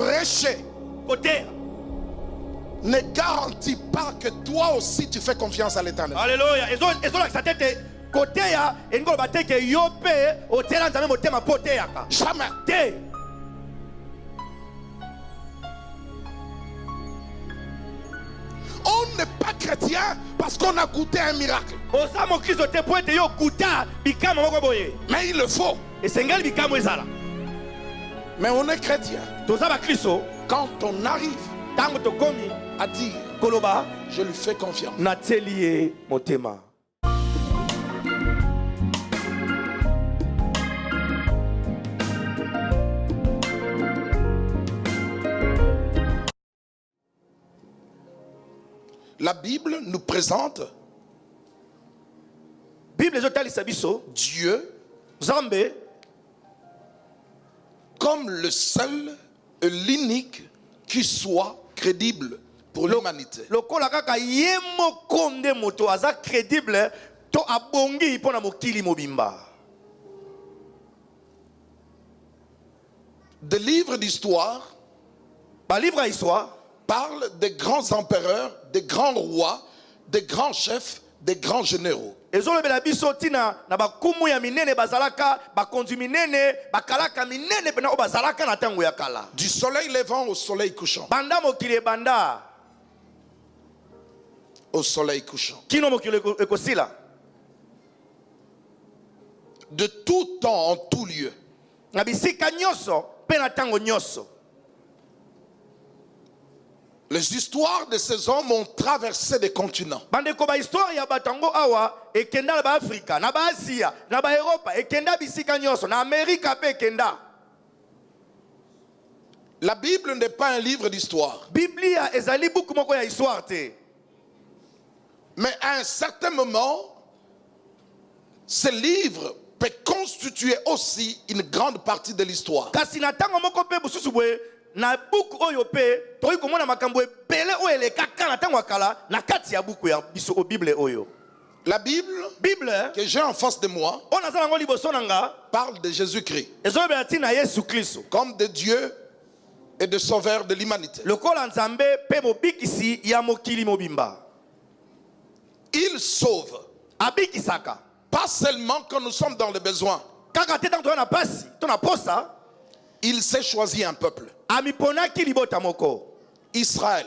prêcher ne garantit pas que toi aussi tu fais confiance à l'Éternel. Alléluia. Jamais. On n'est pas chrétien parce qu'on a goûté un miracle. Mais il le faut. Mais on est chrétien quand on arrive à dire je lui fais confiance. La Bible nous présente Dieu comme le seul et l'unique qui soit crédible pour l'humanité. Des livres d'histoire parlent des grands empereurs, des grands rois, des grands chefs, des grands généraux. Du soleil levant au soleil couchant. Au soleil couchant. De tout temps, en tout lieu. Les histoires de ces hommes ont traversé des continents. La Bible n'est pas un livre d'histoire. Mais à un certain moment, ce livre peut constituer aussi une grande partie de l'histoire. La Bible que j'ai en face de moi parle de Jésus-Christ comme de Dieu et de sauveur de l'humanité. Il sauve pas seulement quand nous sommes dans le besoin. Il s'est choisi un peuple, Israël.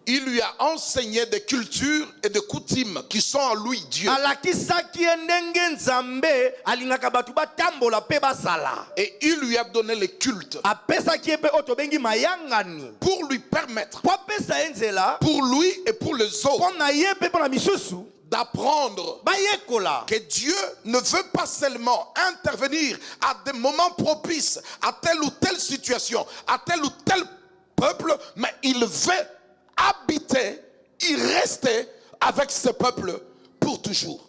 Il lui a enseigné des cultures et des coutumes qui sont en lui Dieu. Et il lui a donné le culte pour lui permettre, pour lui et pour les autres, d'apprendre que Dieu ne veut pas seulement intervenir à des moments propices, à telle ou telle situation, à tel ou tel peuple, mais il veut habiter, y rester avec ce peuple pour toujours.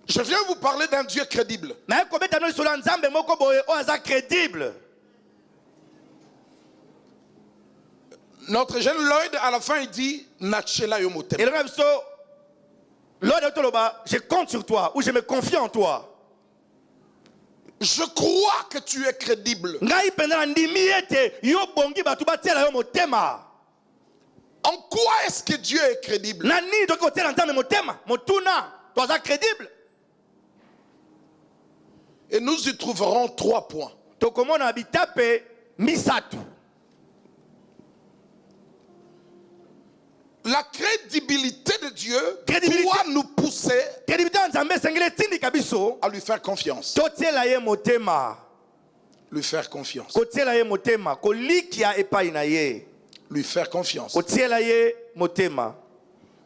Je viens vous parler d'un Dieu crédible. Notre jeune Lloyd, à la fin, il dit Nachela yomotem. Je compte sur toi, ou je me confie en toi. Je crois que tu es crédible. En quoi est-ce que Dieu est crédible? Et nous y trouverons 3 points. La crédibilité de Dieu doit nous pousser à lui faire confiance. Lui faire confiance. Lui faire confiance.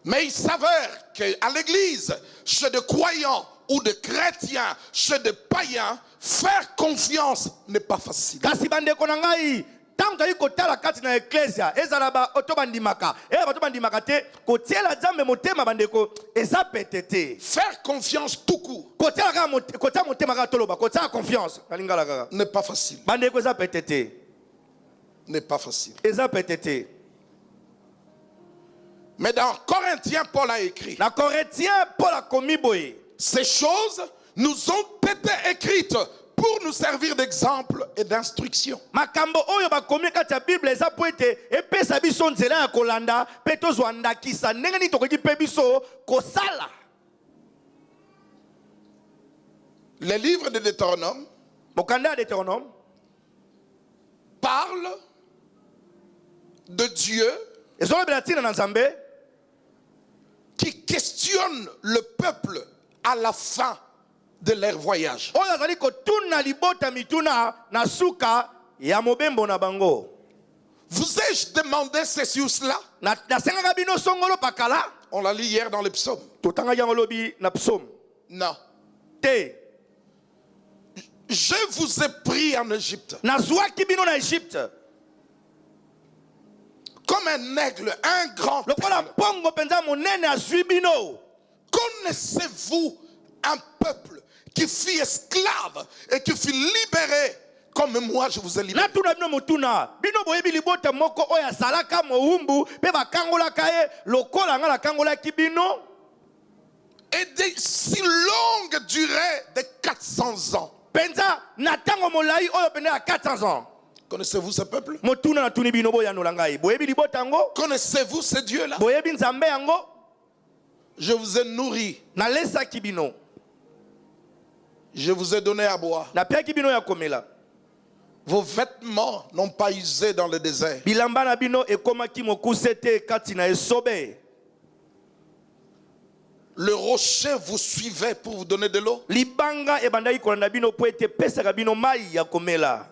Mais il s'avère qu'à l'église, chez des croyants ou des chrétiens, chez des païens, faire confiance n'est pas facile. Faire confiance tout court n'est pas facile. N'est pas facile. Mais dans Corinthiens, Paul a écrit. Na Corinthiens, Paul a commis boye. Ces choses nous ont été écrites pour nous servir d'exemple et d'instruction. Makambo oyo ba komi kati ya Bible eza po ete epesa biso nzela ya kolanda pe tozwa ndakisa ndenge nini tokoki pe biso kosala. Les livres de Deutéronome Mokanda ya Deutéronome parlent de Dieu ezolobela ntina na Nzambe qui questionne le peuple à la fin de leur voyage. oyo azali kotuna libota mituna na suka ya mobembo na bango. Vous ai-je demandé ceci ou cela? Nasengaka bino songolo pakala On l'a lu hier dans les psaumes. totanga yango lobi na psaume Non. te Je vous ai pris en Égypte nazwaki bino na Égypte comme un aigle, un grand lokola aigle. mpongo penza monene azwi bino. Connaissez-vous un peuple qui fut esclave et qui fut libéré comme moi je vous ai libéré? Natuna bino motuna bino boyebi libota moko oyo asalaka mowumbu pe bakangolaka ye lokola nga nakangolaki bino. Et des si longue durée de 400 ans. Penza na tango molai oyo penza ya 400 ans. Connaissez-vous ce peuple? Motuna na tuni bino boyanola ngai boyebi libota yango. Connaissez-vous ce Dieu-là? Boyebi Nzambe yango. Je vous ai nourri. Nalesaki bino. Je vous ai donné à boire. Napiaki bino ya komela. Vos vêtements n'ont pas usé dans le désert. Bilamba na bino ekomaki mokuse te kati na esobe. Le rocher vous suivait pour vous donner de l'eau. Libanga ebandaki kolanda bino po ete pesaka bino mai ya komela.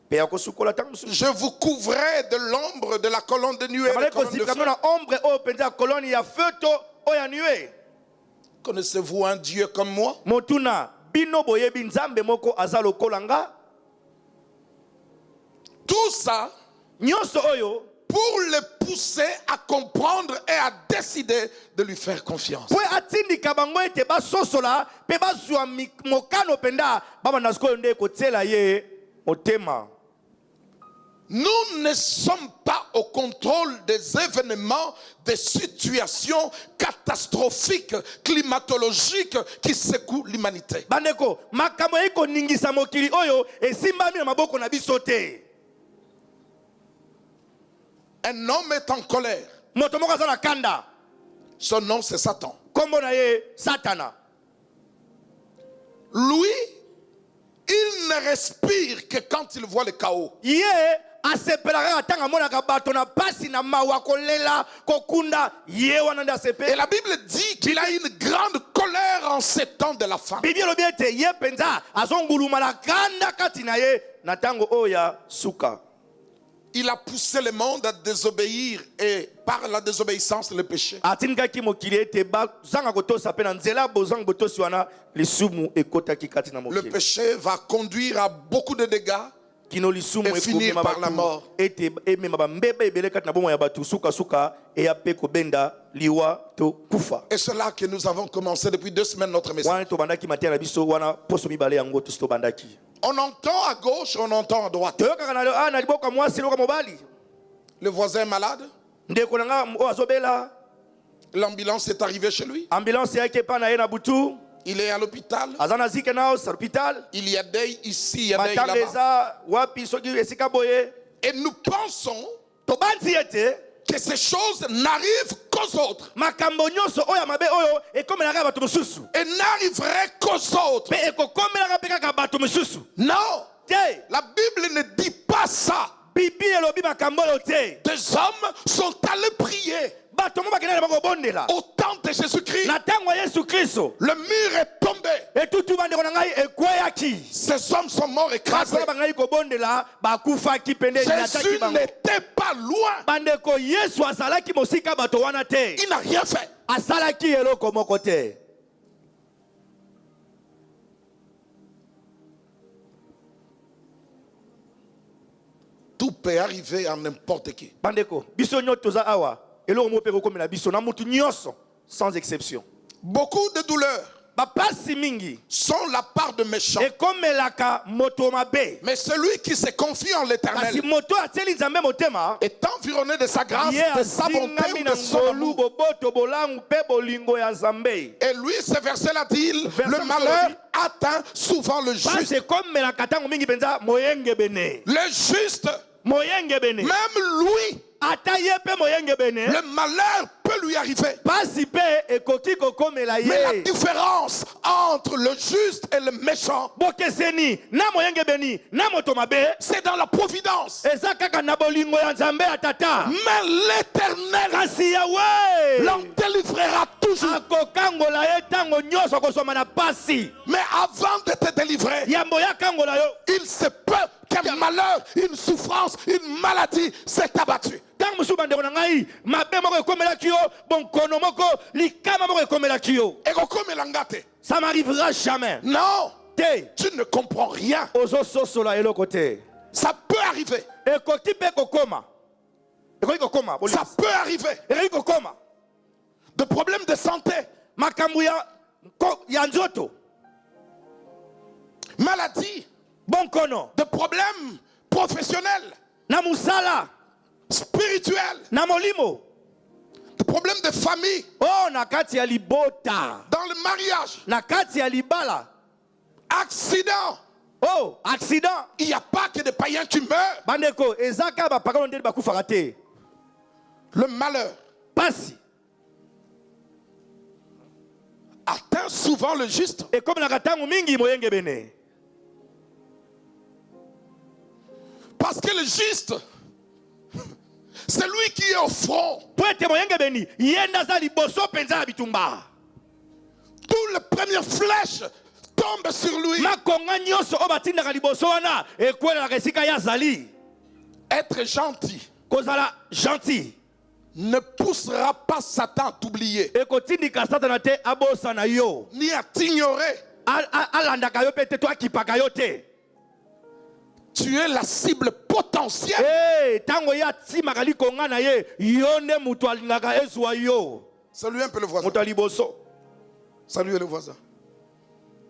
Pe ya kosukola tango mosusu. Je vous couvrais de l'ombre de la colonne de nuée. Abale kozika na ombre oyo penza koloni ya feuto oyo ya nuée. Connaissez-vous un Dieu comme moi? Motuna bino boyebi Nzambe moko aza lokola nga. Tout ça Nyonso oyo pour le pousser à comprendre et à décider de lui faire confiance. po atindika bango ete basosola pe bazwa mokano penda babanda sikoyo nde kotiela ye motema. Nous ne sommes pas au contrôle des événements, des situations catastrophiques, climatologiques qui secouent l'humanité. Bandeko, makambo eko ningisa mokili oyo esimbami na maboko na biso te. Un homme est en colère. Moto moko aza na kanda. Son nom c'est Satan. Kombo na ye Satana. Lui, il ne respire que quand il voit le chaos. Ye asepelaka atanga monaka bato na pasi na mawa kolela kokunda ye wana nda sepe. Et la Bible dit qu'il a une grande colère en ces temps de la fin. Bibi lobi ete ye penza azonguluma na kanda kati na ye na tango oya suka. Il a poussé le monde à désobéir et par la désobéissance le péché. Atindikaki mokili ete bazanga kotosa pe na nzela bozanga botosi wana lisumu ekotaki kati na Le mokili. péché va conduire à beaucoup de dégâts Kino lisumu et finir par la mort. ete emema bambebe ebele kati na bomo ya bato suka eya pe kobenda liwa to kufa. Et c'est là que nous avons commencé depuis 2 semaines notre message. Wana tobandaki matia na biso wana poso mibale yango to tobandaki. On entend à gauche, on entend à droite. Toyokaka na liboka mwasi loka mobali. Le voisin est malade, Ndeko na nga o azobela. l'ambulance est arrivée chez lui, Ambulance yake pa na ye na butu. il est à l'hôpital, Azana zike na hospital. il y a des ici, il y a des Matanga là-bas. eza wapi soki esika boye. Et nous pensons Tobanzi ete que ces choses n'arrivent qu'aux autres makambo nyonso oyo mabe oyo ekomelaka bato mosusu. et n'arriveraient qu'aux autres. Pe ekokomelaka pe kaka bato mosusu. Non, Te la Bible ne dit pas ça. bibi elobi makambo oyo te. Des hommes sont allés prier Bato mo bakenda na bakobondela. au temps de Jésus-Christ. Na tango ya Yesu Kristo. Le mur est tombé. Etutu bandeko na ngai ekweyaki. Ces hommes sont morts écrasés. Bato bangai kobondela bakufaki pende nyataki Jésus bango. n'était pas loin. Bandeko Yesu asalaki mosika bato wana te. Il n'a rien fait. Asalaki eloko moko te. Tout peut arriver à n'importe qui. Bandeko, biso nyoto toza awa. Eloko mo pe kokomela biso na mutu nyonso sans exception. Beaucoup de douleurs, sont la part de méchants. Mais celui qui se confie en l'Éternel est environné de sa grâce, de sa bonté ou de son amour. Et lui, ce verset-là dit, le malheur atteint souvent le juste. Le juste, même lui, le malheur peut lui arriver. Mais la différence entre le juste et le méchant, c'est dans la providence. Mais l'Éternel l'en délivrera toujours. Mais avant de te délivrer, il se peut qu'un malheur, une souffrance, une maladie s'est abattue. Ça m'arrivera jamais. Non, tu ne comprends rien. Ça peut arriver. Ça peut arriver. De problèmes de santé, maladie, de problèmes professionnels, spirituels, de problèmes de famille, dans le mariage, accident. Il n'y a pas que des païens qui meurent. Le malheur atteint souvent le juste. Parce que le juste, c'est lui qui est au front. Toutes les premières flèches tombent sur lui. Être gentil ne poussera pas Satan à t'oublier, ni à t'ignorer. Tu es la cible potentielle. Saluez un peu le voisin. Saluez le voisin.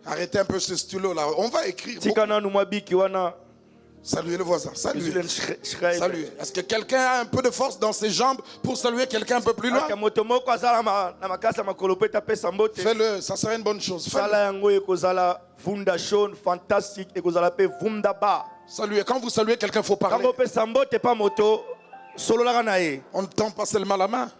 Arrêtez un peu ce stylo-là. On va écrire. Saluez le voisin. Saluez. Saluez. Est-ce que quelqu'un a un peu de force dans ses jambes pour saluer quelqu'un un peu plus loin? Fais-le, ça serait une bonne chose. Saluez. Quand vous saluez quelqu'un, il faut parler. On ne tend pas seulement la main.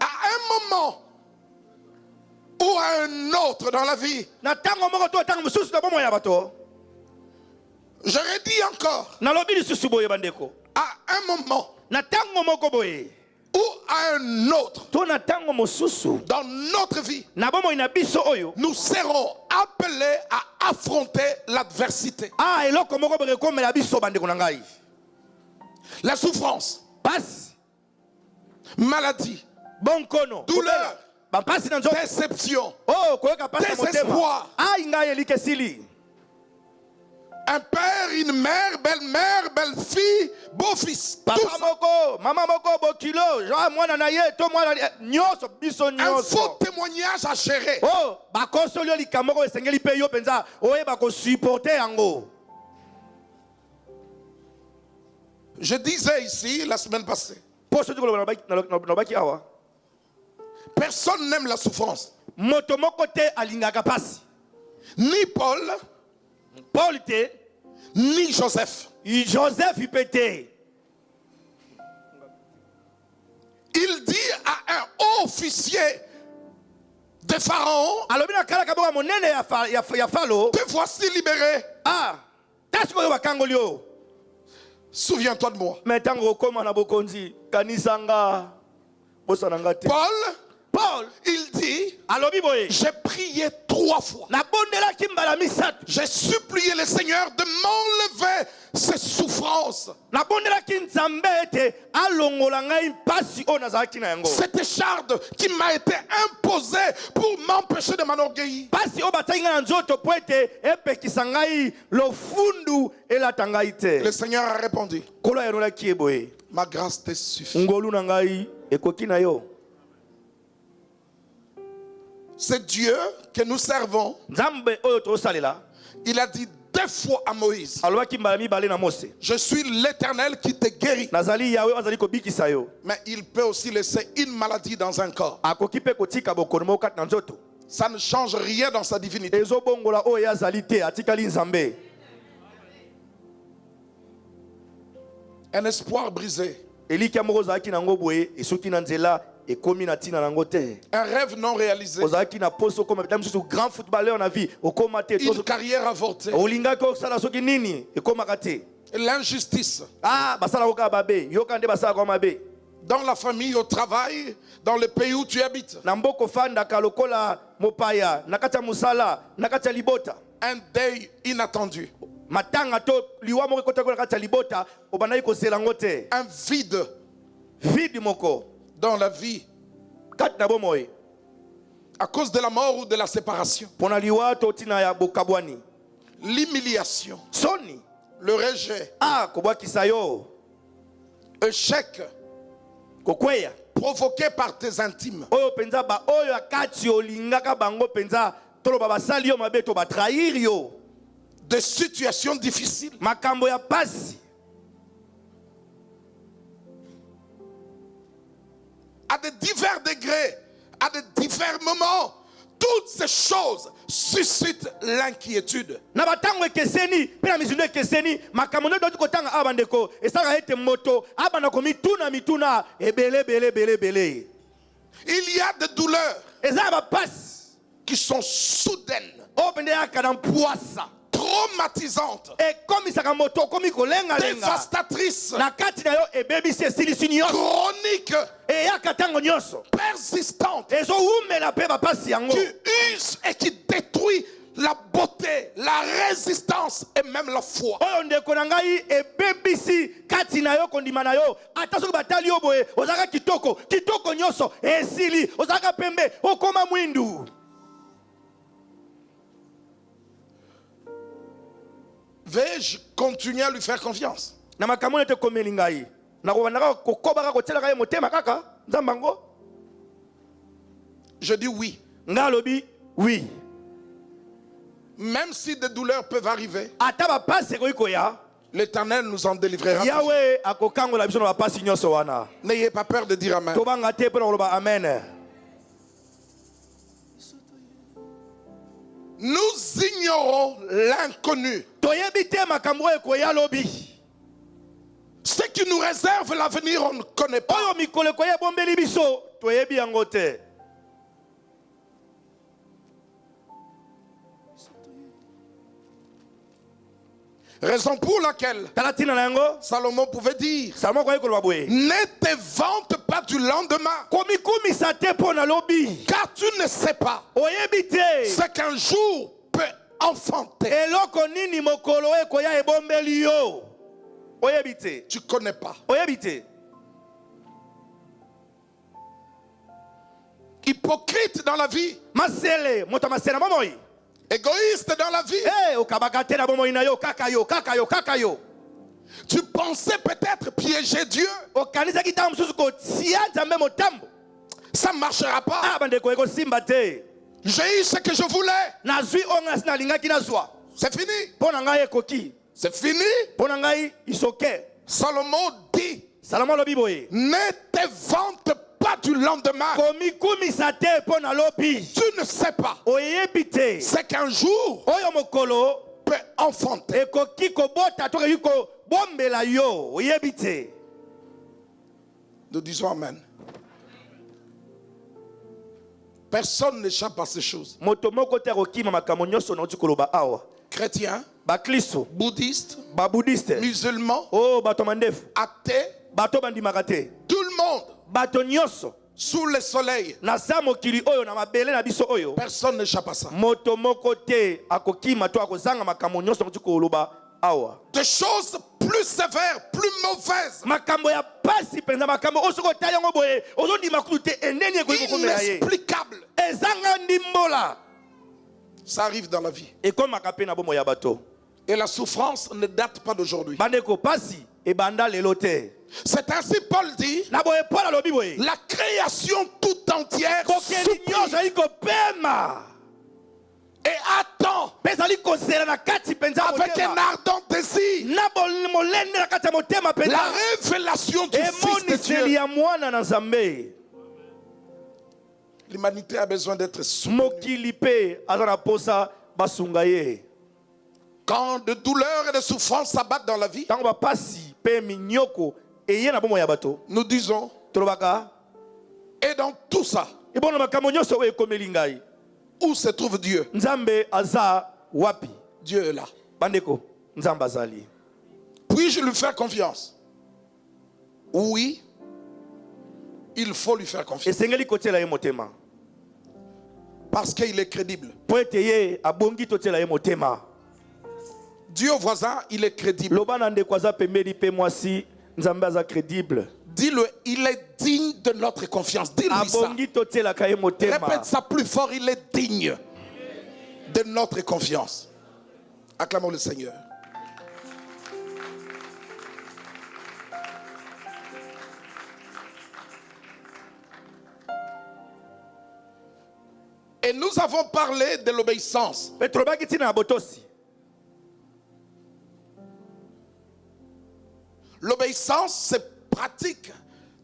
À un moment ou à un autre dans la vie, j'aurais dit encore, à un moment ou à un autre dans notre vie, nous serons appelés à affronter l'adversité, la souffrance, maladie, douleur, déception, désespoir. Un père, une mère, belle-mère, belle-fille, beau-fils. Un faux témoignage à gérer. Je disais ici la semaine passée, personne n'aime la souffrance. Ni Paul, ni Joseph. Il dit à un haut officier de Pharaon, te voici libéré. Souviens-toi de moi. Paul, il dit, j'ai prié 3 fois. J'ai supplié le Seigneur de m'enlever ces souffrances. Cette écharde qui m'a été imposée pour m'empêcher de m'enorgueillir. Le Seigneur a répondu, ma grâce te suffit. C'est Dieu que nous servons. Il a dit 2 fois à Moïse, je suis l'Éternel qui te guérit. Mais il peut aussi laisser une maladie dans un corps. Ça ne change rien dans sa divinité. Un espoir brisé. Un rêve non réalisé. Une carrière avortée. L'injustice. Dans la famille, au travail, dans le pays où tu habites. Un deuil inattendu. Un vide dans la vie. À cause de la mort ou de la séparation. L'humiliation. Le rejet. Échec. Provoqué par tes intimes. Des situations difficiles. À de divers degrés, à de divers moments, toutes ces choses suscitent l'inquiétude. Il y a des douleurs qui sont soudaines, traumatisantes, dévastatrices, chroniques, persistantes, qui usent et qui détruisent la beauté, la résistance et même la foi. Vais-je continuer à lui faire confiance? Je dis oui. Oui. Même si des douleurs peuvent arriver, l'Éternel nous en délivrera. N'ayez pas peur de dire amen. Nous ignorons l'inconnu. Ce qui nous réserve l'avenir, on ne connaît pas. Raison pour laquelle Salomon pouvait dire, ne te vante pas du lendemain, car tu ne sais pas ce qu'un jour peut enfanter. Tu ne connais pas. Hypocrite dans la vie, égoïste dans la vie. Tu pensais peut-être piéger Dieu. Ça ne marchera pas. J'ai eu ce que je voulais. C'est fini. C'est fini. Salomon dit, ne te vante pas du lendemain. Tu ne sais pas c'est qu'un jour peut enfanter. Nous disons amen. Personne n'échappe à ces choses. Chrétiens, bouddhistes, musulmans, athées, tout le monde, sous le soleil, personne n'échappe à ça. Des choses plus plus sévères, plus mauvaises, inexplicables. Ça arrive dans la vie. Et la souffrance ne date pas d'aujourd'hui. C'est ainsi Paul dit, la création tout entière supplie et attend avec un ardent désir la révélation du Fils de Dieu. L'humanité a besoin d'être soutenue. Quand de douleurs et de souffrances s'abattent dans la vie, nous disons, et dans tout ça, où se trouve Dieu? Dieu est là. Puis-je lui faire confiance? Oui, il faut lui faire confiance. Parce qu'il est crédible. Dieu voisin, il est crédible. Dis-le, il est digne de notre confiance. Dis-lui ça. Répète ça plus fort, il est digne de notre confiance. Acclamons le Seigneur. Et nous avons parlé de l'obéissance. L'obéissance se pratique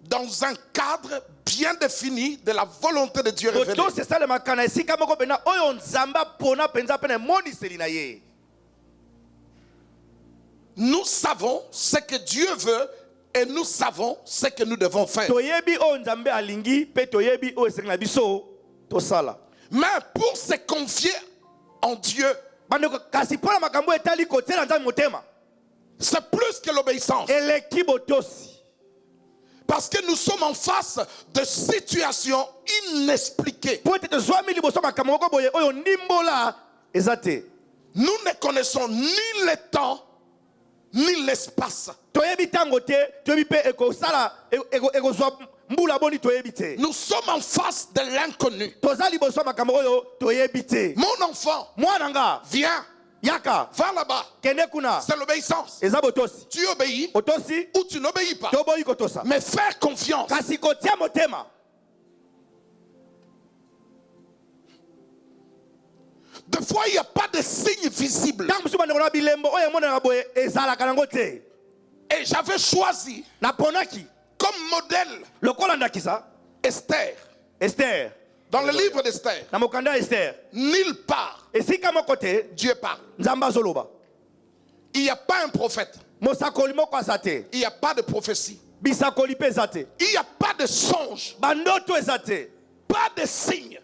dans un cadre bien défini de la volonté de Dieu révélée. Nous savons ce que Dieu veut et nous savons ce que nous devons faire. Mais pour se confier en Dieu, c'est plus que l'obéissance. Parce que nous sommes en face de situations inexpliquées. Nous ne connaissons ni le temps, ni l'espace. Nous sommes en face de l'inconnu. Mon enfant, viens. Va là-bas. C'est l'obéissance. Tu obéis ou tu n'obéis pas. Mais faire confiance. Des fois, il n'y a pas de signe visible. Et j'avais choisi comme modèle Esther. Dans le livre d'Esther, nulle part Dieu parle. Il n'y a pas un prophète. Il n'y a pas de prophétie. Il n'y a pas de songe. Pas de signe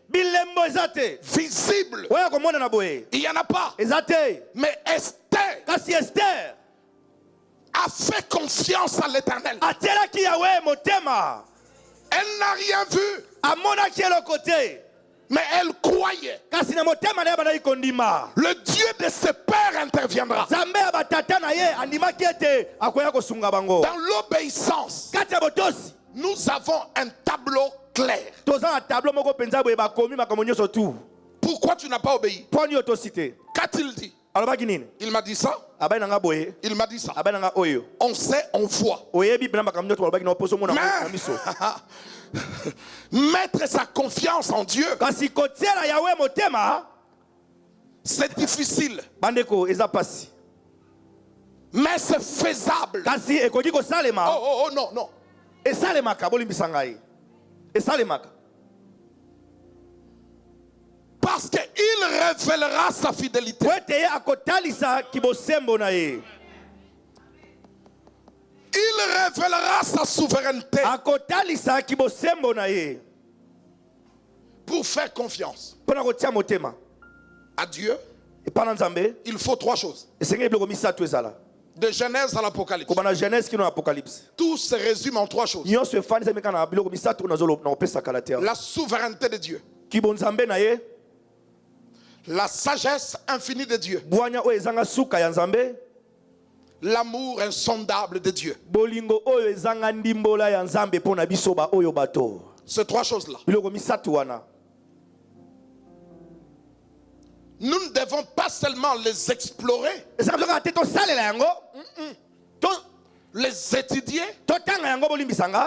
visible. Il n'y en a pas. Mais Esther a fait confiance à l'Éternel. Elle n'a rien vu. Mais elle croyait. Le Dieu de ses pères interviendra. Dans l'obéissance, nous avons un tableau clair. Pourquoi tu n'as pas obéi? Qu'a-t-il dit? Il m'a dit ça. Il m'a dit ça. On sait, on voit. Mettre sa confiance en Dieu, c'est difficile. Mais c'est faisable. Oh non, non. Parce qu'il révélera sa fidélité. Il révélera sa souveraineté. Pour faire confiance à Dieu, il faut trois choses. De Genèse à l'Apocalypse. Tout se résume en trois choses. La souveraineté de Dieu. La sagesse infinie de Dieu. l'amour insondable de Dieu. Bolingo oyo ezanga ndimbola ya Nzambe pona biso ba oyo bato. Ces trois choses-là. Biloko misatu wana. Nous ne devons pas seulement les explorer, les étudier,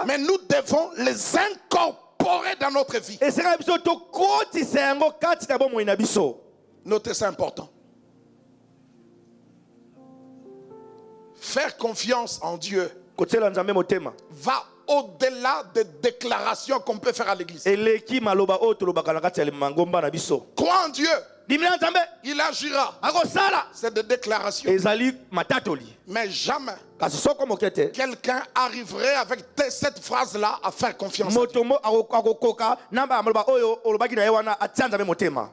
mais nous devons les incorporer dans notre vie. Notez, c'est important. Faire confiance en Dieu va au-delà des déclarations qu'on peut faire à l'église. Crois en Dieu. Il agira. C'est des déclarations. Mais jamais quelqu'un arriverait avec cette phrase-là à faire confiance à Dieu.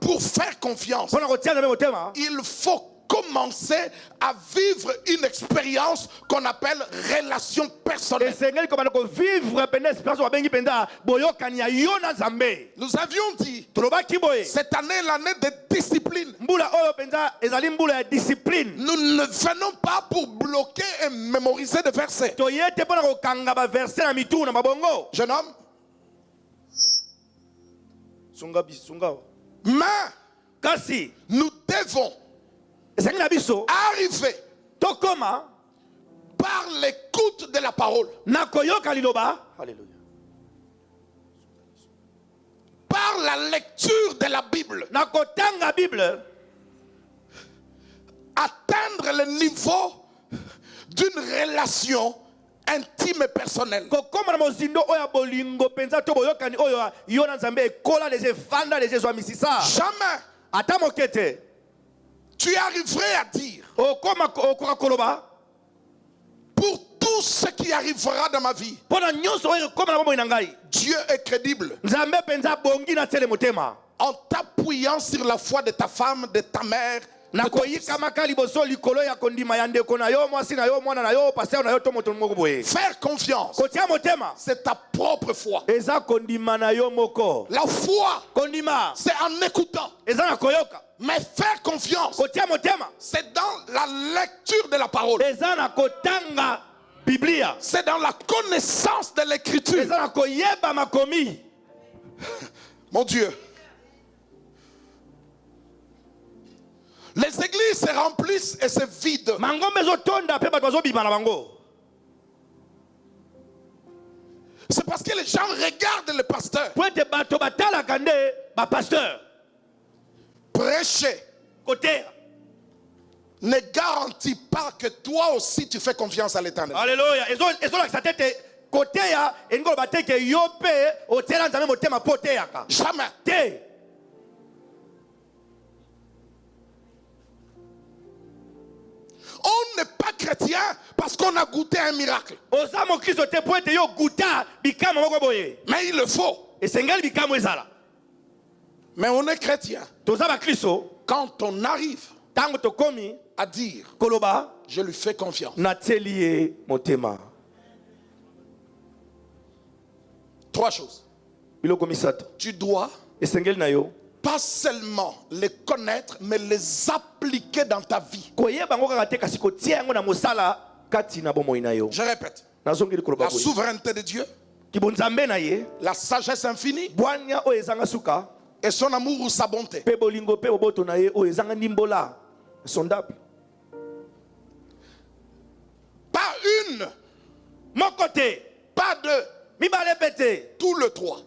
Pour faire confiance, il faut commencer à vivre une expérience qu'on appelle relation personnelle. Nous avions dit cette année est l'année de discipline. Nous ne venons pas pour bloquer et mémoriser des versets. Jeune homme, mais nous devons arriver par l'écoute de la parole, par la lecture de la Bible, atteindre le niveau d'une relation intime et personnelle. Jamais tu arriverais à dire pour tout ce qui arrivera dans ma vie, Dieu est crédible, en t'appuyant sur la foi de ta femme, de ta mère. Faire confiance, c'est ta propre foi. La foi, c'est en écoutant. Mais faire confiance, c'est dans la lecture de la parole. C'est dans la connaissance de l'écriture. Mon Dieu. Les églises se remplissent et se vident. C'est parce que les gens regardent le pasteur. Prêcher ne garantit pas que toi aussi tu fais confiance à l'Éternel. Alléluia. Jamais. On n'est pas chrétien parce qu'on a goûté un miracle. Mais il le faut. Mais on est chrétien quand on arrive à dire je lui fais confiance. Trois choses. Tu dois pas seulement les connaître, mais les appliquer dans ta vie. Je répète. La souveraineté de Dieu, la sagesse infinie et son amour ou sa bonté. Pas une, mon côté, pas deux, tout le trois.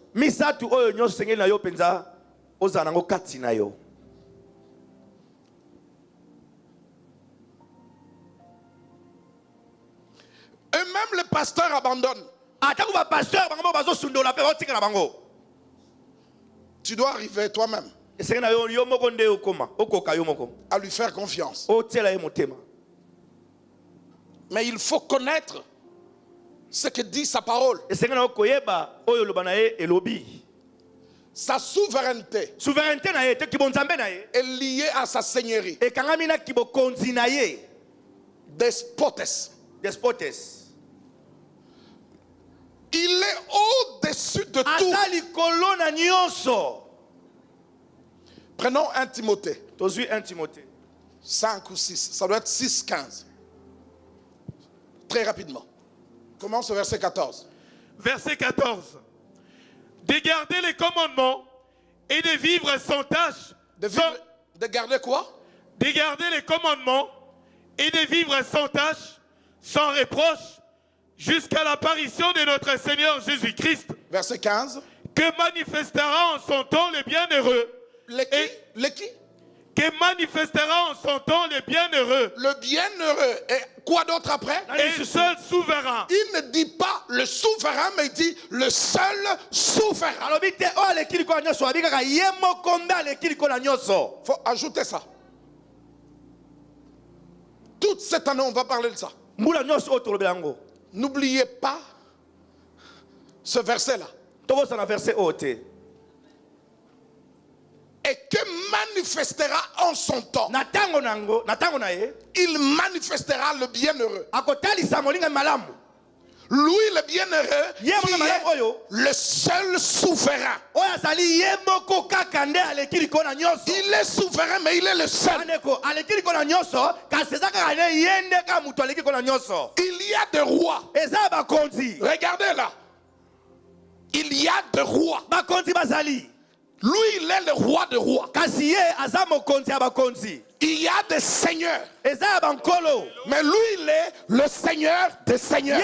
Et même le pasteur abandonne. Tu dois arriver toi-même à lui faire confiance. Mais il faut connaître ce que dit sa parole. Sa souveraineté est liée à sa seigneurie. Despotes. Il est au-dessus de tout. Prenons 1 Timothée. 5 ou 6. Ça doit être 6, 15. Très rapidement. Commence au verset 14. Verset 14. De garder les commandements et de vivre sans tâche. De garder quoi? De garder les commandements et de vivre sans tâche, sans reproche, jusqu'à l'apparition de notre Seigneur Jésus-Christ. Verset 15. Que manifestera en son temps le bienheureux. Le qui? Que manifestera en son temps le bienheureux. Le bienheureux. Et quoi d'autre après? Et seul souverain. Il ne dit pas le souverain, mais il dit le seul souverain. Il faut ajouter ça. Toute cette année, on va parler de ça. N'oubliez pas ce verset-là. Et que manifestera en son temps. Il manifestera le bienheureux. Lui, le bienheureux, qui est le seul souverain. Il est souverain, mais il est le seul. Il y a des rois. Regardez là. Il y a des rois. Lui, il est le roi des rois. Il y a des seigneurs. Mais lui, il est le seigneur des seigneurs.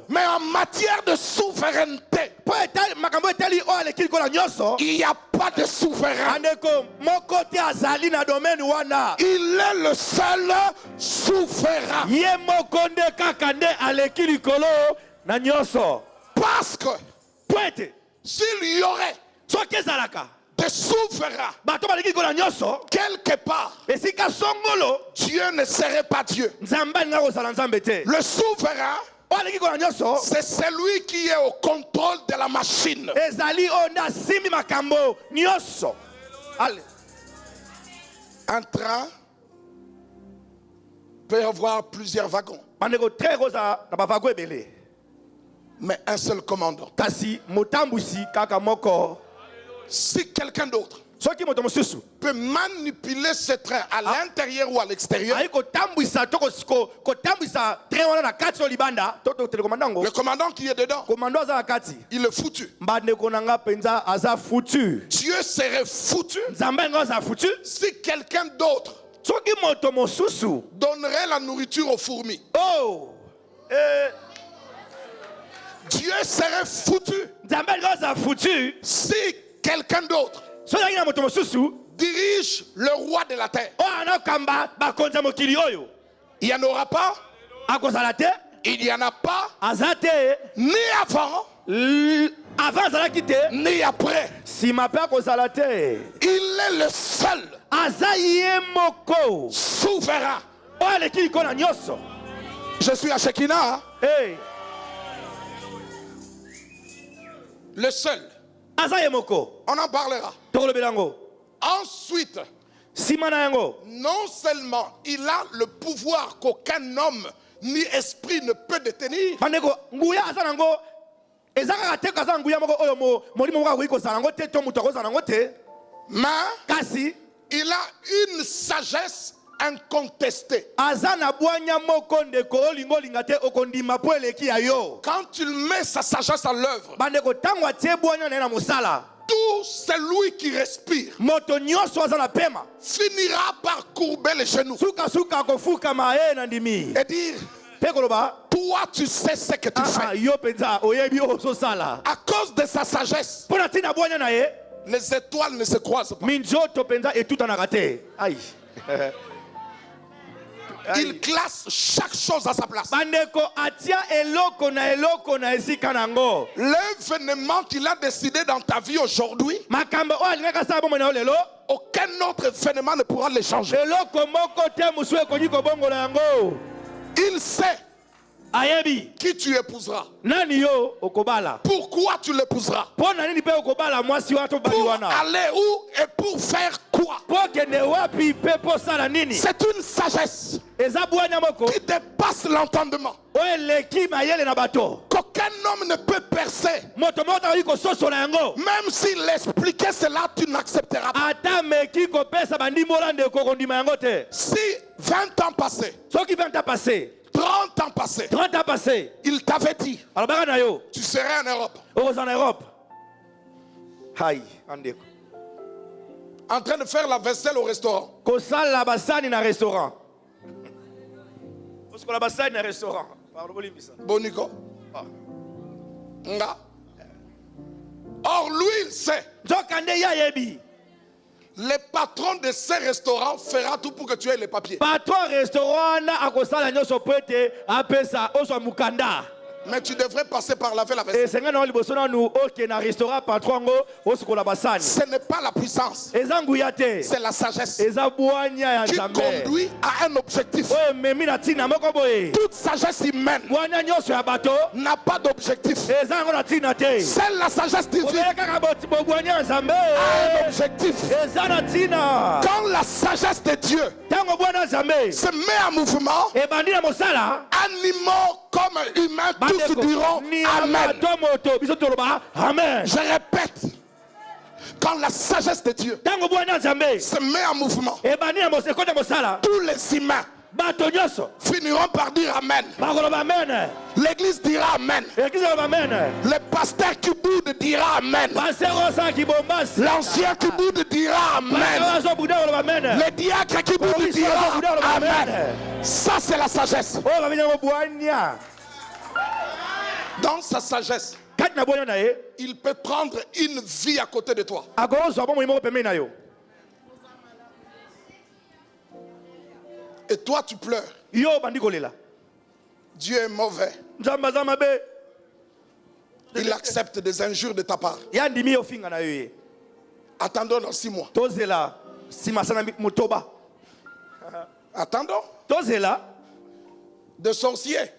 Mais en matière de souveraineté, il n'y a pas de souverain. Il est le seul souverain. Parce que s'il y aurait des souverains quelque part, Dieu ne serait pas Dieu. Le souverain, c'est celui qui est au contrôle de la machine. Un train peut avoir plusieurs wagons, mais un seul commandant. Si quelqu'un d'autre peut manipuler ce train à l'intérieur ou à l'extérieur, le commandant qui est dedans, il est foutu. Dieu serait foutu si quelqu'un d'autre donnerait la nourriture aux fourmis. Dieu serait foutu si quelqu'un d'autre dirige le roi de la terre. Il n'y en aura pas. Il n'y en a pas ni avant ni après. Il est le seul souverain. Je suis à Shekinah. Le seul. On en parlera. Ensuite, non seulement il a le pouvoir qu'aucun homme ni esprit ne peut détenir, mais il a une sagesse incontestée. Quand il met sa sagesse à l'œuvre, tout celui qui respire finira par courber les genoux et dire: toi tu sais ce que tu fais. À cause de sa sagesse, les étoiles ne se croisent pas. Il classe chaque chose à sa place. L'événement qu'il a décidé dans ta vie aujourd'hui, aucun autre événement ne pourra le changer. Il sait qui tu épouseras. Pourquoi tu l'épouseras? Pour aller où et pour faire quoi? C'est une sagesse qui dépasse l'entendement, qu'aucun homme ne peut percer. Même s'il expliquait cela, tu n'accepteras pas. Si 20 ans passés, 30 passés, 30 ans passés, il t'avait dit, alobaka na yo, tu serais en Europe, okozala na Europe. Hai, andeko. en train de faire la vaisselle au restaurant. Kosala basani na restaurant. Koskola basani na restaurant. Pardon, bolimbisa. Bonico. Ah. Nga. Or, lui, il sait. Nzokande ya yebi. Le patron de ces restaurants fera tout pour que tu aies les papiers. Patron restaurant na akosala nyoso pete apesa oso mukanda. Mais tu devrais passer par laver la vaisselle. Ce n'est pas la puissance, c'est la sagesse qui conduit à un objectif. Toute sagesse humaine n'a pas d'objectif. Seule la sagesse divine a un objectif. Quand la sagesse de Dieu se met en mouvement, animaux comme humains, tous diront Amen. Je répète, quand la sagesse de Dieu se met en mouvement, tous les humains finiront par dire Amen. L'église dira Amen. Le pasteur qui boude dira Amen. L'ancien qui boude dira Amen. Le diacre qui boude dira Amen. Ça, c'est la sagesse. Dans sa sagesse, il peut prendre une vie à côté de toi. Et toi, tu pleures. Dieu est mauvais. Il accepte des injures de ta part. Attendons dans 6 mois. Attendons. De sorciers.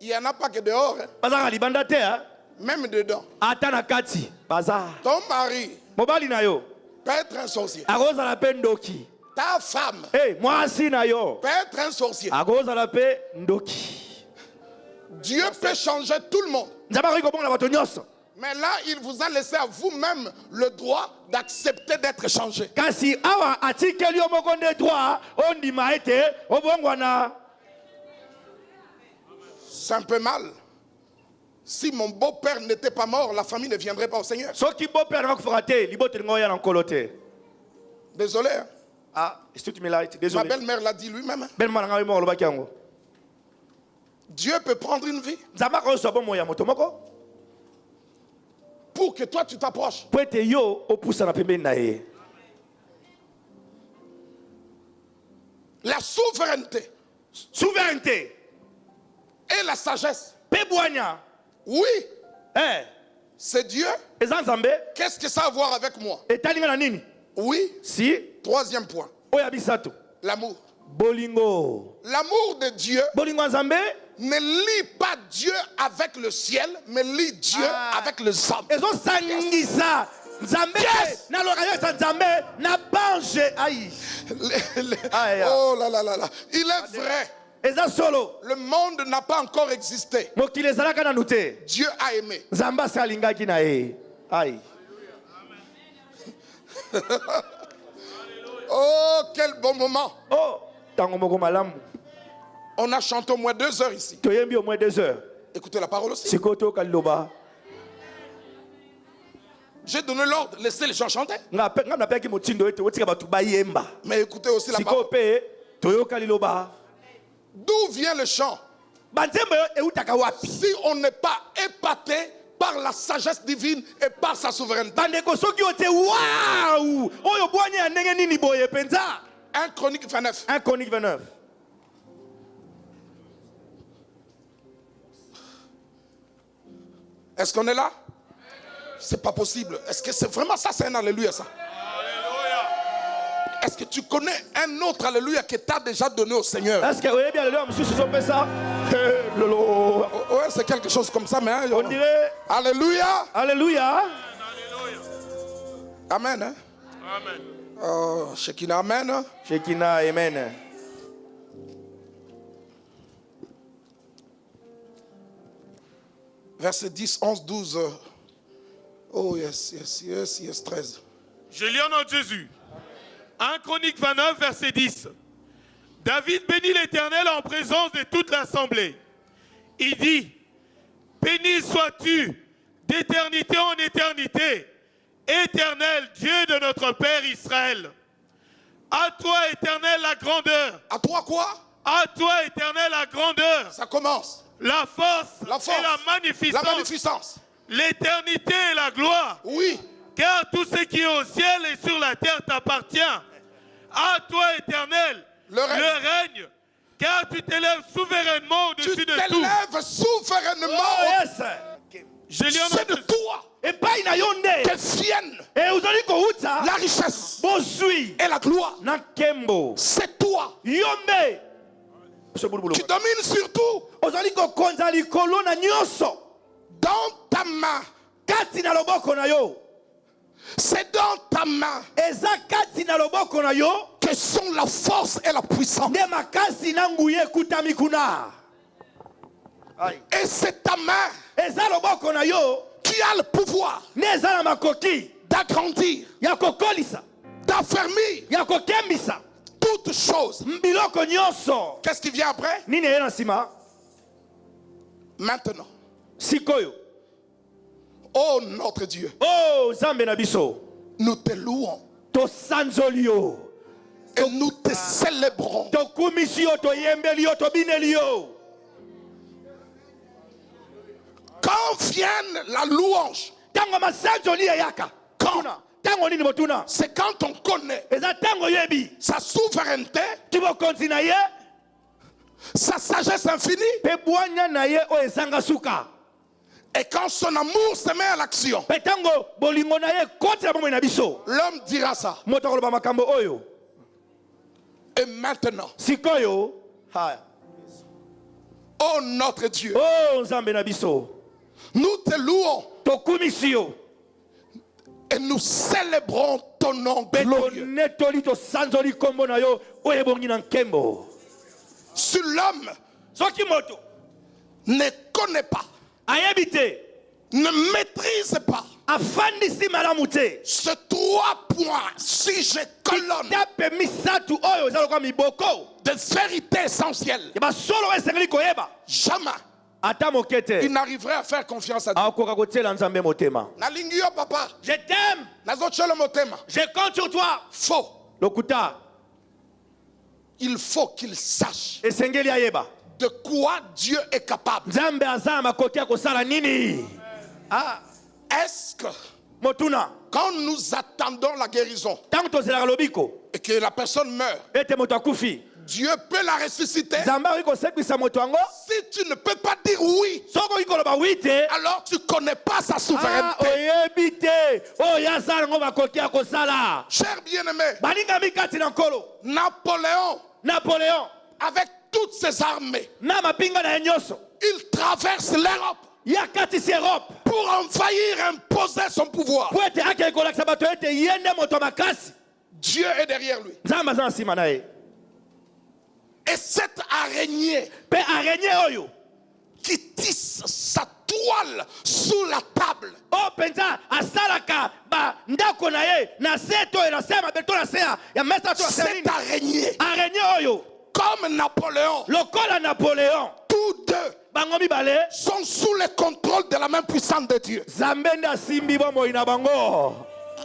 Il n'y en a pas que dehors. Même dedans. Ton mari peut être un sorcier. Ta femme peut être un sorcier. Dieu peut changer tout le monde. Mais là, il vous a laissé à vous-même le droit d'accepter d'être changé. C'est un peu mal. Si mon beau-père n'était pas mort, la famille ne viendrait pas au Seigneur. Désolé. Hein? Ah, désolé. Ma belle-mère l'a dit lui-même. Dieu peut prendre une vie pour que toi tu t'approches. La souveraineté et la sagesse. Oui. C'est Dieu. Qu'est-ce que ça a à voir avec moi? Oui. Si. Troisième point. L'amour. L'amour de Dieu ne lie pas Dieu avec le ciel, mais lie Dieu avec les hommes. Oh là là là là. Il est vrai. Le monde n'a pas encore existé. Dieu a aimé. Oh, quel bon moment. On a chanté au moins 2 heures ici. Écoutez la parole aussi. J'ai donné l'ordre, laissez les gens chanter. Mais écoutez aussi la parole. D'où vient le chant? Si on n'est pas épaté par la sagesse divine et par sa souveraineté. 1 Chronique 29. Est-ce qu'on est là? C'est pas possible. Est-ce que c'est vraiment ça? C'est un alléluia ça. Est-ce que tu connais un autre alléluia que tu as déjà donné au Seigneur? Est-ce que vous avez bien alléluia, ça? Ouais, c'est quelque chose comme ça, mais hein, on dirait alléluia. Alléluia. Amen. Hein? Amen. Oh, Shekinah, amen. Shekinah, amen. Verset 10, 11, 12. Oh, yes, 13. Je lis en nom de Jésus. 1 Chronique 29, verset 10. David bénit l'Éternel en présence de toute l'assemblée. Il dit, béni sois-tu d'éternité en éternité, Éternel Dieu de notre Père Israël. À toi, Éternel, la grandeur. À toi quoi? À toi, Éternel, la grandeur. Ça commence. La force et la La magnificence. magnificence. L'éternité et la gloire. Oui. Car tout ce qui est au ciel et sur la terre t'appartient. À toi, Éternel, Le règne. Car tu t'élèves souverainement Tu au-dessus de tout. t'élèves souverainement. Oh, yes. Je lis en C'est de toi Et pas une ayonde. que viennent Et vous allez kouta. la richesse Bosui. et la gloire. Na kembo. C'est toi Yombe. qui domine sur tout. Ozali kokonza likolo na nyonso. Dans ta main. Kati na loboko na yo. C'est dans ta main Eza kati na loboko na yo. que sont la force et la puissance. Nde makasi na nguye kutami kuna. Et c'est ta main Eza loboko na yo. qui a le pouvoir Ne eza na makoki. d'agrandir, Ya kokolisa. d'affermir Ya kokembisa. toutes choses. Mbiloko nyonso. Qu'est-ce qui vient après? Nini eye na nsima? Maintenant. Sikoyo. Oh notre Dieu, Oh Zambe na biso. nous te louons Tosanzoli yo. et nous te célébrons. Tokumisi yo, toyembeli yo, tobineli yo. Quand vienne la louange, Tango masanzoli eyaka. Quand? Tuna. Tango nini motuna? c'est quand on connaît Eza tango yebi. sa souveraineté, Kibokonzi na ye. sa sagesse infinie, Pe bwanya na ye o ezanga suka. et quand son amour se met à l'action. Pe tango bolingo na ye kote na bomoi na biso. L'homme dira ça. Moto akoloba makambo oyo. Et maintenant, Sikoyo. Haya. oh notre Dieu, Oh Nzambe na biso. nous te louons Tokumisi yo. et nous célébrons ton nom Pe glorieux. tonetoli tosanzoli kombo na yo oyo ebongi na nkembo. Si l'homme Soki moto ne connaît pas, ayebi te, ne maîtrise pas afandisi malamu te, ce 3 points, si je colonne tape misatu oyo eza lokola miboko de vérité essentielle, ya basolo oyo esengeli koyeba jamais ata moke il te n'arriverait à faire confiance à Dieu. akoka kotiela nzambe motema. Nalingi yo papa, Je t'aime, nazochela motema. je compte sur toi. Faux. Lokuta Il faut qu'il sache esengeli ayeba de quoi Dieu est capable. nzambe aza na makoki ya kosala nini. Ah, Est-ce que motuna quand nous attendons la guérison ntango tozelaka lobiko et que la personne meurt, ete moto akufi, Dieu peut la ressusciter? nzambe akoki kosepisa moto yango? Si tu ne peux pas dire oui, Soko okoki koloba wi te, alors tu ne connais pas sa souveraineté. oyebi te oyo asala yango makoki ya kosala. Cher bien-aimé, Balingami kati na nkolo Napoléon avec toutes ses armées, na mapinga na ye nyonso il traverse l'Europe ya katisi Europe pour envahir, imposer son pouvoir. po ete akei kolakisa bato ete ye nde moto makasi. Dieu est derrière lui. Nzambe aza na nsima na ye. Et cette araignée Mpe araignée oyo qui tisse sa toile sous la table, oyo mpenza asalaka bandako na ye na se to na se ya mabele to na se ya mesa to na se ya cette nini. araignée, Araignée oyo comme Napoléon, lokola Napoléon tous deux bango mibale sont sous le contrôle de la main puissante de Dieu. Nzambe nde asimbi bomoi na bango.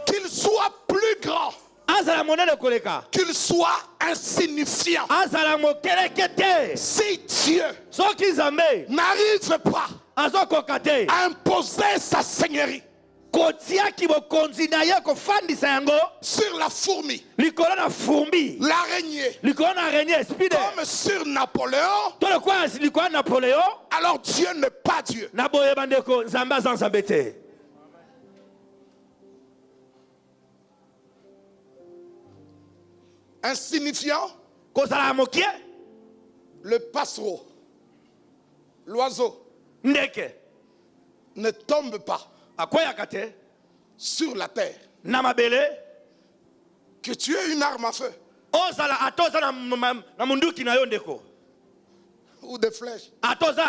Qu'il soit plus grand, Azala monene koleka, qu'il soit insignifiant, azala mokeleke te. si Dieu Soki Nzambe n'arrive pas azokoka te à imposer sa seigneurie kotiaki bokonzi na ye kofandisa yango sur la fourmi, likolo na fumbi, l'araignée, likolo na araignée spide comme sur Napoléon, to lokola likolo na Napoléon, alors Dieu n'est pas Dieu. na boyeba ndeko Nzambe aza Nzambe te. Insignifiant, Kozala mokie le passereau, l'oiseau, ndeke ne tombe pas akweyaka te sur la terre. na mabele, Que tu aies une arme à feu ozala atoza na munduki na yo ndeko, ou des flèches atoza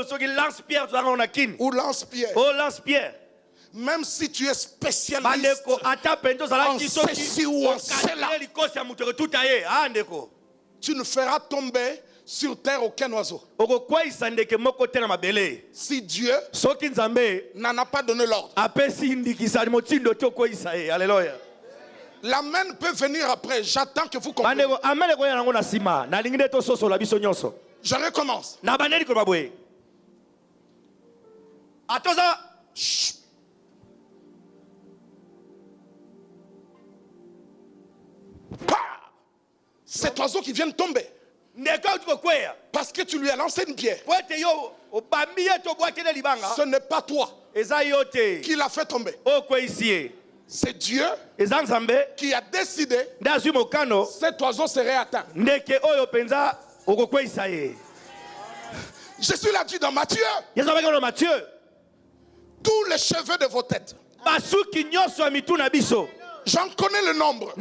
soki lance pierre tozanga na kini ou lance-pierre, o lance pierre même si tu es spécialiste bandeko ata pente ozalaki en ceci ou en cela, likosi ya moto ekotuta ye ndeko tu ne feras tomber sur terre aucun oiseau. Si Dieu n'en a pas donné l'ordre. La main peut venir après. J'attends que vous compreniez. Je recommence. Chut. Cet oiseau qui vient de tomber. Parce que tu lui as lancé une pierre. Ce n'est pas toi qui l'a fait tomber. C'est Dieu qui a décidé que cet oiseau serait atteint. Je suis là dit dans Matthieu. Tous les cheveux de vos têtes. J'en connais le nombre.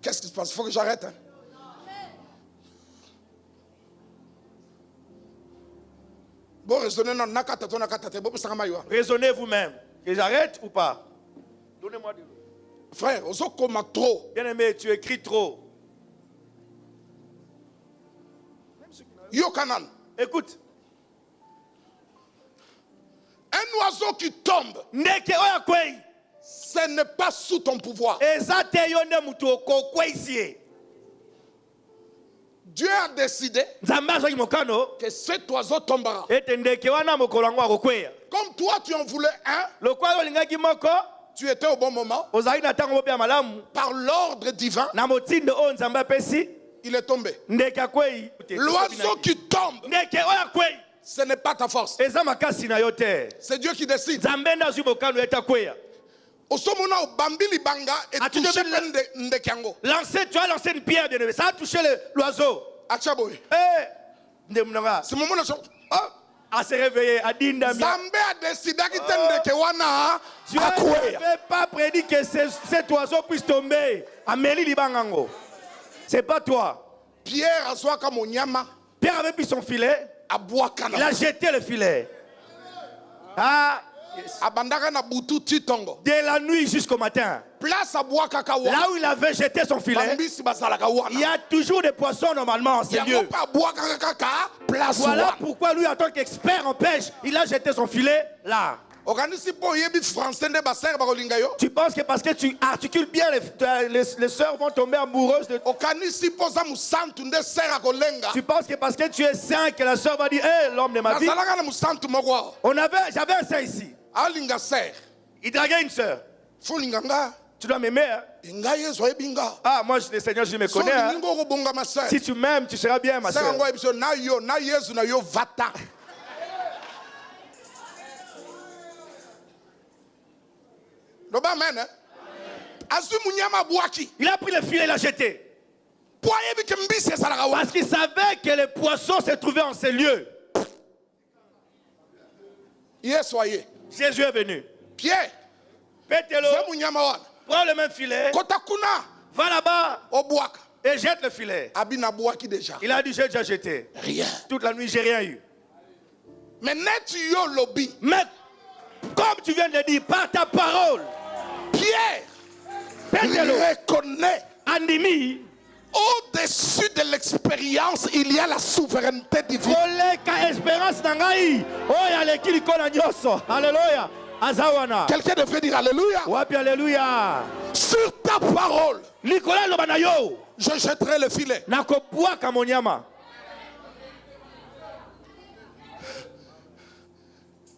Qu'est-ce qui se passe? Il faut que j'arrête. Hein? Bon, raisonnez vous-même. Que j'arrête ou pas? Donnez-moi du. Frère, trop. Bien aimé, tu écris trop. Yokanan. Écoute. Un oiseau qui tombe, ce n'est pas sous ton pouvoir. Dieu a décidé que cet oiseau tombera. Comme toi, tu en voulais un, tu étais au bon moment. Par l'ordre divin, il est tombé. L'oiseau qui tombe, ce n'est pas ta force. C'est Dieu qui décide. Lancer, tu as lancé une pierre, bien aimé. Ça a touché l'oiseau. C'est mon moment. À se réveiller, à Dindami. Zambé a décidé que tu n'avais pas prédit que cet oiseau puisse tomber. Amélie Libangango. C'est pas toi. Pierre a soit comme Onyama. Pierre avait pris son filet. Il a jeté le filet. Ah. Yes. De la nuit jusqu'au matin. Là où il avait jeté son filet, il y a toujours des poissons normalement. C'est Dieu. Voilà pourquoi lui, en tant qu'expert en pêche, il a jeté son filet là. Tu penses que parce que tu articules bien, les sœurs vont tomber amoureuses de toi. Tu penses que parce que tu es saint que la sœur va dire hey, l'homme de ma vie. J'avais un saint ici. Il draguait une sœur. Tu dois m'aimer. Hein? Ah, moi, le Seigneur, je me connais. Hein? Si tu m'aimes, tu seras bien, ma sœur. Il a pris le filet et l'a jeté. Parce qu'il savait que les poissons se trouvaient en ces lieux. Jésus est venu. Pierre, prends le même filet. Va là-bas et jette le filet. Il a dit j'ai déjà jeté. Rien. Toute la nuit, j'ai rien eu. Mais comme tu viens de dire, par ta parole, Pierre reconnaît au-dessus de l'expérience, il y a la souveraineté divine. Alléluia. Quelqu'un devrait dire Alléluia. Alléluia. Sur ta parole, je jetterai le filet.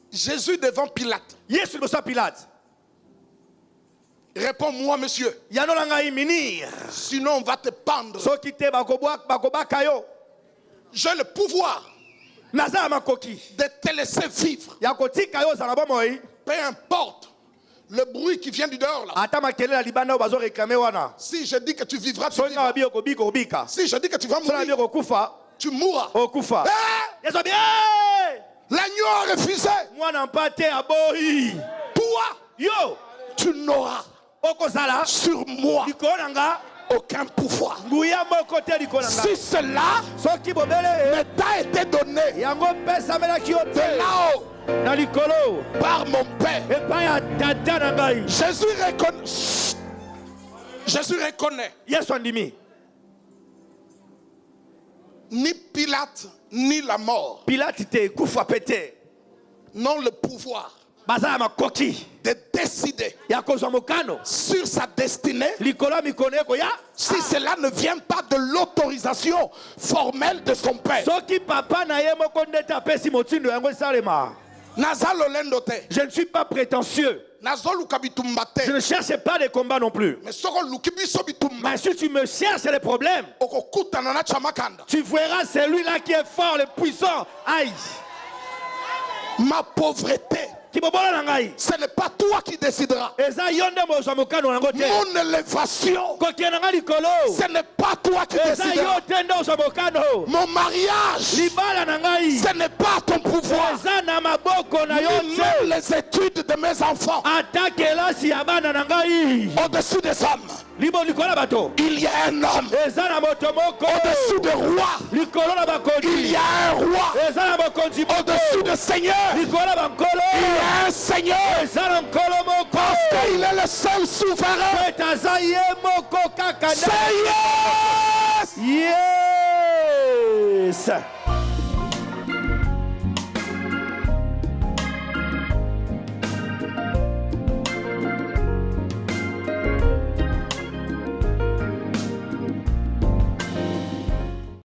Jésus devant Pilate. Réponds-moi, monsieur. Sinon, on va te pendre. J'ai le pouvoir de te laisser vivre. Peu importe le bruit qui vient du dehors là. Si je dis que tu vivras, tu vivras. Si je dis que tu vas mourir, tu mourras. L'agneau a refusé. Toi, tu n'auras sur moi aucun pouvoir. Si cela ne t'a été donné de là-haut par mon Père, Jésus reconnaît. Jésus reconnaît. Yesu andimi. Ni Pilate, ni la mort. Pilate te kufa pete. Non le pouvoir. Baza makoki. De décider. Ya kozwa mokano. Sur sa destinée. Likolo mikone ko ya. Si cela ne vient pas de l'autorisation formelle de son père. Soki papa na ye moko ndete apesi motindo yango salema. Je ne suis pas prétentieux. Je ne cherche pas des combats non plus. Mais si tu me cherches les problèmes, tu verras celui-là qui est fort, le puissant. Aïe. Ma pauvreté, ce n'est pas toi qui décideras. Mon élévation, ce n'est pas toi qui décideras. Mon mariage, ce n'est pas ton pouvoir. Même les études de mes enfants, au-dessus des hommes, il y a un homme. Au-dessus des rois, il y a un roi. Au-dessus des seigneurs, il y a un Seigneur. Parce qu'il est le seul souverain. Say yes! Yes!